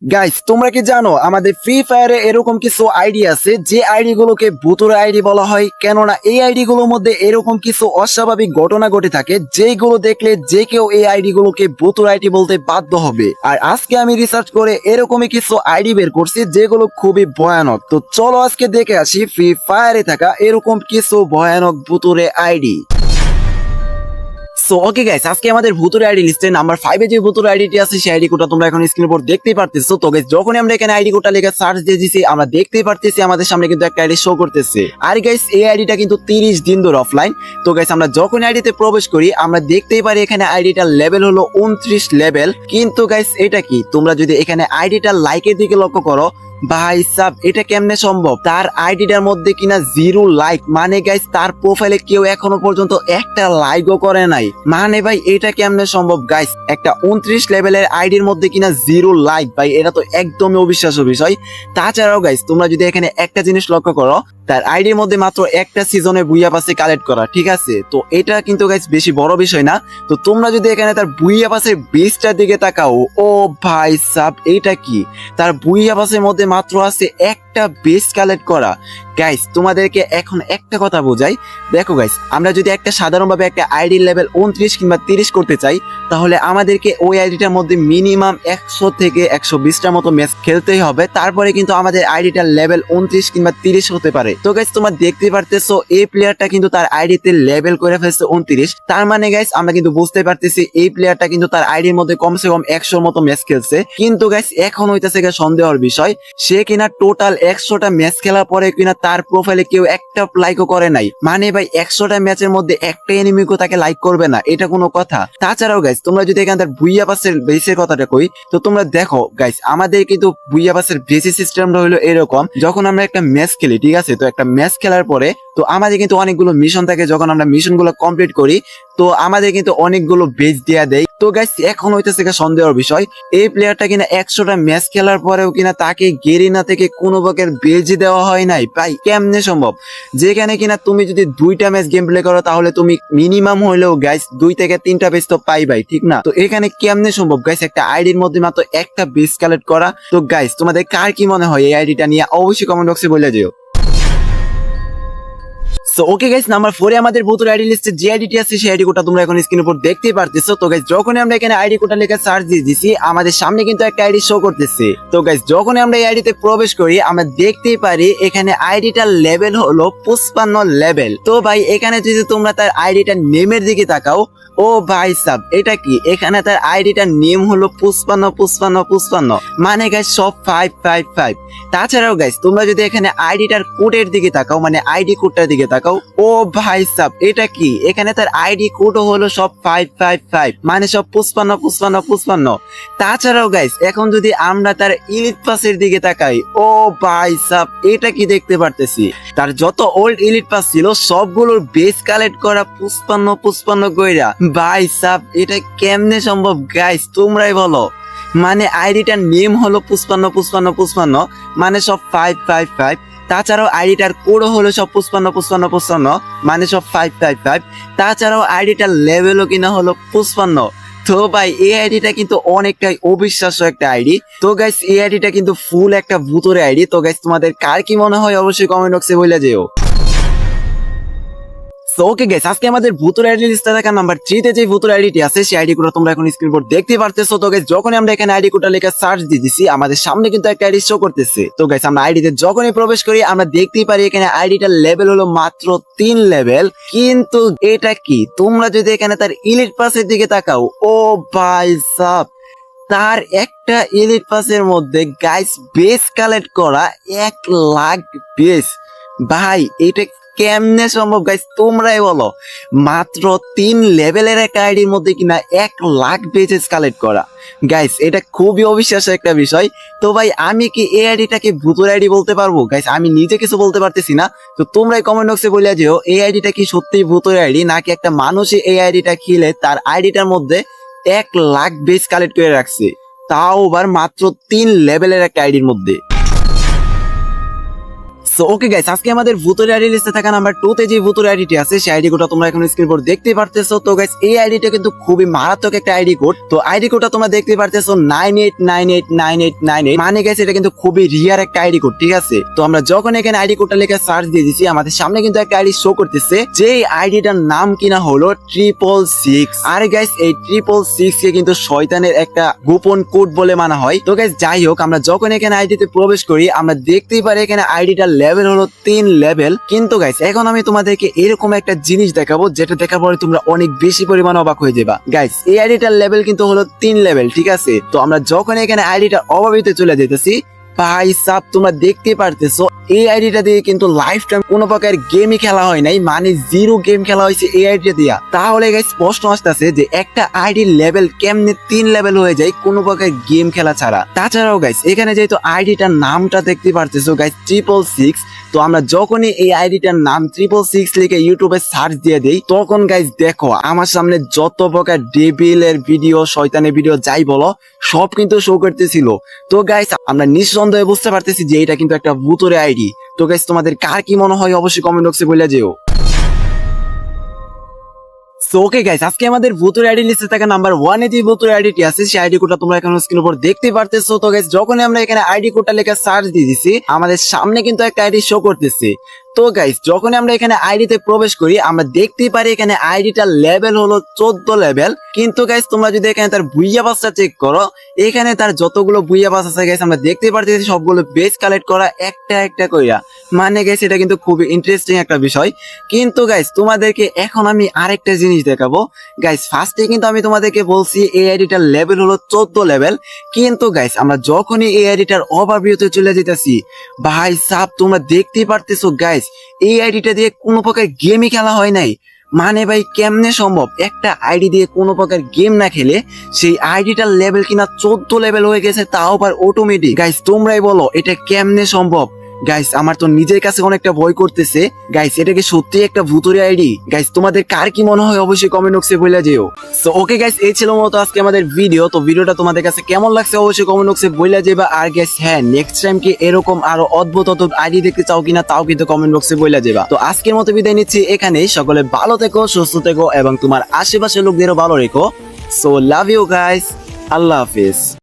Guys, তোমরা কি জানো আমাদের ফ্রি ফায়ারে এরকম কিছু আইডি আছে যে আইডি গুলোকে ভুতুড়ে আইডি বলা হয়? কেননা এই আইডি গুলোর মধ্যে এরকম কিছু অস্বাভাবিক ঘটনা ঘটে থাকে যেগুলো দেখলে যে কেউ এই আইডি গুলোকে ভুতুড়ে আইডি বলতে বাধ্য হবে। আর আজকে আমি রিসার্চ করে এরকমই কিছু আইডি বের করছি যেগুলো খুবই ভয়ানক। তো চলো আজকে দেখে আসি ফ্রি ফায়ারে থাকা এরকম কিছু ভয়ানক ভুতুড়ে আইডি। সো ওকে গাইস, আজকে আমাদের ভুতুরে আইডি লিস্টে নাম্বার 5 এ যে ভুতুরে আইডিটি আছে সেই আইডি কোডটা তোমরা এখন স্ক্রিনের উপর দেখতেই পারতেছো। তো গাইস, যখনই আমরা এখানে আইডি কোডটা লিখে সার্চ দিয়ে দিছি আমরা দেখতেই পারতেছি আমাদের সামনে কিন্তু একটা আইডি শো করতেছে। আর গাইস, এই আইডিটা কিন্তু 30 দিন ধরে অফলাইন। তো গাইস, আমরা যখন আইডিতে প্রবেশ করি আমরা দেখতেই পারি এখানে আইডিটার লেভেল হলো 29 লেভেল। কিন্তু গাইস, এটা কি? তোমরা যদি এখানে আইডিটার লাইকের দিকে লক্ষ্য করো, ভাই সাব, এটা কেমনে সম্ভব? তার আইডিটার মধ্যে কিনা 0 লাইক, মানে গাইস তার প্রোফাইলে কেউ এখনো পর্যন্ত একটা লাইকও করে নাই। মানে ভাই এটা কেমনে সম্ভব গাইস? একটা 29 লেভেলের আইডির মধ্যে কিনা 0 লাইক, ভাই এটা তো একদমই অবিশ্বাস্য বিষয়। তাছাড়াও গাইস, তোমরা যদি এখানে একটা জিনিস লক্ষ্য করো, তার আইডির মধ্যে মাত্র একটা সিজনে বুইয়া পাসে কালেক্ট করা, ঠিক আছে? তো এটা কিন্তু গাইস বেশি বড় বিষয় না। তো তোমরা যদি এখানে তার বুইয়া পাসের বেসটার দিকে তাকাও, ও ভাই সাব, এটা কি? তার বুইয়া পাসের মধ্যে মাত্র আছে একটা বেস কালেক্ট করা। গাইস, তোমাদেরকে এখন একটা কথা বোঝাই। দেখো গাইস, আমরা যদি একটা সাধারণভাবে একটা আইডি লেভেল 29 কিংবা 30 করতে চাই, তাহলে আমাদেরকে ওই আইডিটার মধ্যে মিনিমাম 100 থেকে 120টার মতো ম্যাচ খেলতেই হবে। তারপরে কিন্তু আমাদের আইডিটার লেভেল 29 কিংবা 30 হতে পারে। তো গাইস, তোমরা দেখতে পারতেছো এই প্লেয়ারটা কিন্তু তার আইডিতে লেভেল করে ফেলছে 29। তার মানে গাইস, আমরা কিন্তু বুঝতে পারতেছি এই প্লেয়ারটা কিন্তু তার আইডির মধ্যে কমসে কম 100 মতো ম্যাচ খেলছে। কিন্তু গাইস, এখন হইতেছে সন্দেহের বিষয়, সে কিনা টোটাল 100টা ম্যাচ খেলার পরে কিনা তার প্রোফাইলে কেউ একটা লাইকও করে নাই। মানে ভাই 100টা ম্যাচের মধ্যে একটা এনিমিকেও তাকে লাইক করবে না, এটা কোনো কথা? তাছাড়াও গাইস, তোমরা যদি এখানে তার বুইয়া পাসের বেসের কথাটা কই, তো তোমরা দেখো গাইস, আমাদের কিন্তু বুইয়া পাসের বেসিস সিস্টেমটা হলো এরকম, যখন আমরা একটা ম্যাচ খেলি, ঠিক আছে, তো একটা ম্যাচ খেলার পরে তো আমাদের কিন্তু অনেকগুলো মিশন থাকে। যখন আমরা মিশনগুলো কমপ্লিট করি তো আমাদের কিন্তু অনেকগুলো বেজ দেয়া দেয়। তো গাইস, এখন হইতেছে সন্দেহের বিষয়, এই প্লেয়ারটা কিনা 100টা ম্যাচ খেলার পরেও কিনা তাকে গেরিনা থেকে কোনো প্রকার বেজ দেওয়া হয় নাই। ভাই কেমনে সম্ভব? যেখানে কিনা তুমি যদি 2টা ম্যাচ গেম প্লে করো তাহলে তুমি মিনিমাম হইলেও গাইস 2 থেকে 3টা বেজ তো পাইবাই, ঠিক না? তো এখানে কেমনে সম্ভব গাইস একটা আইডির মধ্যে মাত্র একটা বেজ কালেক্ট করা? তো গাইস, তোমাদের কার কি মনে হয় এই আইডিটা নিয়ে? অবশ্যই কমেন্ট বক্সে বলে দিও। সো ওকে গাইস, নাম্বার 4 এ আমাদের ভুতুরে আইডি লিস্টে যে আইডিটি আছে সেই আইডি কোডটা তোমরা এখন স্ক্রিনের উপর দেখতেই পারতেছো। তো গাইস, যখনই আমরা এখানে আইডি কোডটা লিখে সার্চ দিয়ে দিছি আমাদের সামনে কিন্তু একটা আইডি শো করতেছে। তো গাইস, যখনই আমরা এই আইডিতে প্রবেশ করি আমরা দেখতেই পারি এখানে আইডিটার লেভেল হলো 55 লেভেল। তো ভাই এখানে যদি তোমরা তার আইডিটার নেমের দিকে তাকাও, ও ভাই সাব, এটা কি? এখানে তার আইডিটার নেম হলো 555555, মানে গাইস সব 555। তাছাড়াও গাইস, তোমরা যদি এখানে আইডিটার কোডের দিকে তাকাও, মানে আইডি কোডটার দিকে তাকাও, ও ভাই সাব, এটা কি? এখানে তার আইডি কোডও হলো সব 555, মানে সব 555555। তাছাড়াও গাইস, এখন যদি আমরা তার ইলিট পাসের দিকে তাকাই, ও ভাই সাব, এটা কি দেখতে পারতেছি? তার যত ওল্ড ইলিট পাস ছিল সবগুলোর বেস কালেক্ট করা 5555 কইরা। ভাই সাব, এটা কেমনে সম্ভব গাইস? তোমরাই বলো। মানে আইডিটার নেম হলো 555555, মানে সব 555। তাছাড়াও আইডিটার কোডও হলো সব 555555, মানে সব 555। তাছাড়াও আইডিটার লেভেলও কিনা হলো 55। তো ভাই এই আইডিটা কিন্তু অনেকটাই অবিশ্বাস্য একটা আইডি। তো গাইস, এই আইডিটা কিন্তু ফুল একটা ভুতুরে আইডি। তো গাইস, তোমাদের কার কি মনে হয় অবশ্যই কমেন্ট বক্সে বলে যেও। সো ওকে গাইস, আজকে আমাদের ভুতুর আইডি লিস্টে থাকা নাম্বার 3 তে যে ভুতুর আইডিটি আছে সেই আইডি কোডটা তোমরা এখন স্ক্রিন পর দেখতে পারতেছো। তো গাইস, যখনই আমরা এখানে আইডি কোডটা লিখে সার্চ দিয়ে দিছি আমাদের সামনে কিন্তু একটা আইডি শো করতেছে। তো গাইস, আমরা আইডিতে যখনই প্রবেশ করি আমরা দেখতেই পারি এখানে আইডিটার লেভেল হলো মাত্র 3 লেভেল। কিন্তু এটা কি? তোমরা যদি এখানে তার ইলিট পাসের দিকে তাকাও, ও ভাই সাব, তার একটা ইলিট পাসের মধ্যে গাইস বেস কালেক্ট করা 1 লাখ বেস। ভাই এটা কেমনে সম্ভব গাইস? তোমরাই বলো। মাত্র 3 লেভেলের একটা আইডির মধ্যে কিনা 1 লাখ বেজেস কালেক্ট করা। গাইস এটা খুবই অবিশ্বাস্য একটা বিষয়। তো ভাই আমি কি এই আইডিটাকে ভূতুর আইডি বলতে পারবো? গাইস আমি নিজে কিছু বলতে পারতেছি না। তো তোমরাই কমেন্ট বক্সে বলে যেও এই আইডিটা কি সত্যিই ভূতুর আইডি, নাকি একটা মানুষই এই আইডিটা খেলে তার আইডিটার মধ্যে 1 লাখ বেস কালেক্ট করে রাখছে, তাও আবার মাত্র 3 লেভেলের একটা আইডির মধ্যে। সো ওকে গাইস, আজকে আমাদের ভূতের আইডি লিস্টে থাকা নাম্বার 2 তে যে ভূতের আইডিটি আছে সেই আইডি কোডটা তোমরা এখন স্ক্রিন পর দেখতে পারতেছো। তো গাইস এই আইডিটা কিন্তু খুবই মারাত্মক একটা আইডি কোড। তো আইডি কোডটা তোমরা দেখতে পারতেছো 98989898, মানে গাইস এটা কিন্তু খুবই রিয়ার একটা আইডি কোড, ঠিক আছে। তো আমরা যখন এখানে আইডি কোডটা লিখে সার্চ দিয়ে দিছি, আমাদের সামনে কিন্তু একটা আইডি শো করতেছে, যে আইডিটার নাম কিনা হলো 666। আর গাইস এই 666 কে কিন্তু শয়তানের একটা গোপন কোড বলে মানা হয়। তো গাইস যাই হোক, আমরা যখন এখানে আইডিতে প্রবেশ করি আমরা দেখতেই পারি এখানে আইডিটার লেভেল হলো 3 লেভেল। কিন্তু গাইস এখন আমি তোমাদেরকে এরকম একটা জিনিস দেখাবো, যেটা দেখার পরে তোমরা অনেক বেশি পরিমাণে অবাক হয়ে যাবা। গাইস এই আইডিটার লেভেল কিন্তু হলো 3 লেভেল, ঠিক আছে। তো আমরা যখন এখানে আইডিটার অভাবিতে চলে যেতেছি, ভাই সাব তোমরা দেখতে পারতেছো এই আইডিটা দিয়ে কিন্তু লাইফ টাইম কোনো প্রকার গেমই খেলা হয় নাই, মানে 0 গেম খেলা হয়েছে এই আইডিটা দিয়া। তাহলে গাইস প্রশ্ন আসতেছে যে একটা আইডির লেভেল কেমনে 3 লেভেল হয়ে যায় কোনো প্রকার গেম খেলা ছাড়া। তাছাড়াও গাইস এখানে যেহেতু আইডিটার নামটা দেখতে পারতেছো গাইস 666, তো আমরা যখনই এই আইডিটার নাম 666 লিখে ইউটিউবে সার্চ দিয়ে দেই, তখন গাইস দেখো আমার সামনে যত প্রকার ডেভিলের ভিডিও, শয়তানের ভিডিও যাই বলো সব কিন্তু শো করতেছিল। তো গাইস আমরা নিঃসন্দেহে বুঝতে পারতেছি যে এটা কিন্তু একটা ভূতের আইডি। তো গাইস তোমাদের কার কি মনে হয় অবশ্যই কমেন্ট বক্সে বলে যেও। সো ওকে গাইস, আজকে আমাদের ভূতের আইডি লিস্টে থাকা নাম্বার 1 এ যে ভূতের আইডিটি আছে সেই আইডি কোডটা তোমরা এখন স্ক্রিনের উপর দেখতে পারতেছো। তো গাইস যখনই আমরা এখানে আইডি কোডটা লেখা সার্চ দিয়ে দিছি, আমাদের সামনে কিন্তু একটা আইডি শো করতেছে। তো গাইস যখনই আমরা এখানে আইডিতে প্রবেশ করি আমরা দেখতেই পারি এখানে আইডিটার লেভেল হলো 14 লেভেল। কিন্তু গাইস তোমরা যদি এখানে তার বুইয়া পাসটা চেক করো, এখানে তার যতগুলো বুইয়া পাস আছে গাইস আমরা দেখতে পারতেছি সবগুলো বেস কালেক্ট করা একটা একটা কইরা, মানে গাইস এটা কিন্তু খুবই ইন্টারেস্টিং একটা বিষয়। কিন্তু গাইস তোমাদেরকে এখন আমি আরেকটা জিনিস দেখাবো। গাইস ফার্স্টে কিন্তু আমি তোমাদেরকে বলছি এই আইডিটার লেভেল হলো 14 লেভেল, কিন্তু গাইস আমরা যখনই এই আইডিটার ওভারভিউতে চলে যেতেছি, ভাই সাব তোমরা দেখতেই পারতেছো গাইস এই আইডিটা দিয়ে কোনো প্রকার গেমই খেলা হয় নাই। মানে ভাই কেমনে সম্ভব একটা আইডি দিয়ে কোনো প্রকার গেম না খেলে সেই আইডিটার লেভেল কিনা 14 লেভেল হয়ে গেছে, তাও আবার অটোমেটিক। গাইস তোমরাই বলো এটা কেমনে সম্ভব। গাইস আমার তো নিজের কাছে অনেকটা ভয় করতেছে। গাইস এটা কি সত্যি একটা ভূতুরে আইডি? গাইস তোমাদের কার কি মনে হয় অবশ্যই কমেন্ট বক্সে বলে যেও। সো ওকে গাইস, এই ছিল মতো আজকে আমাদের ভিডিও। তো ভিডিওটা তোমাদের কাছে কেমন লাগছে অবশ্যই কমেন্ট বক্সে বলে যাবা। আর গাইস হ্যাঁ, নেক্সট টাইম কি এরকম আরো অদ্ভুত অদ্ভুত আইডি দেখতে চাও কিনা তাও কিন্তু কমেন্ট বক্সে বলে যাবা। তো আজকের মতো বিদায় নিচ্ছি এখানেই। সকলে ভালো থেকো, সুস্থ থেকো এবং তোমার আশেপাশের লোকদেরও ভালো রেখো। সো লাভ ইউ গাইস, আল্লাহ হাফিজ।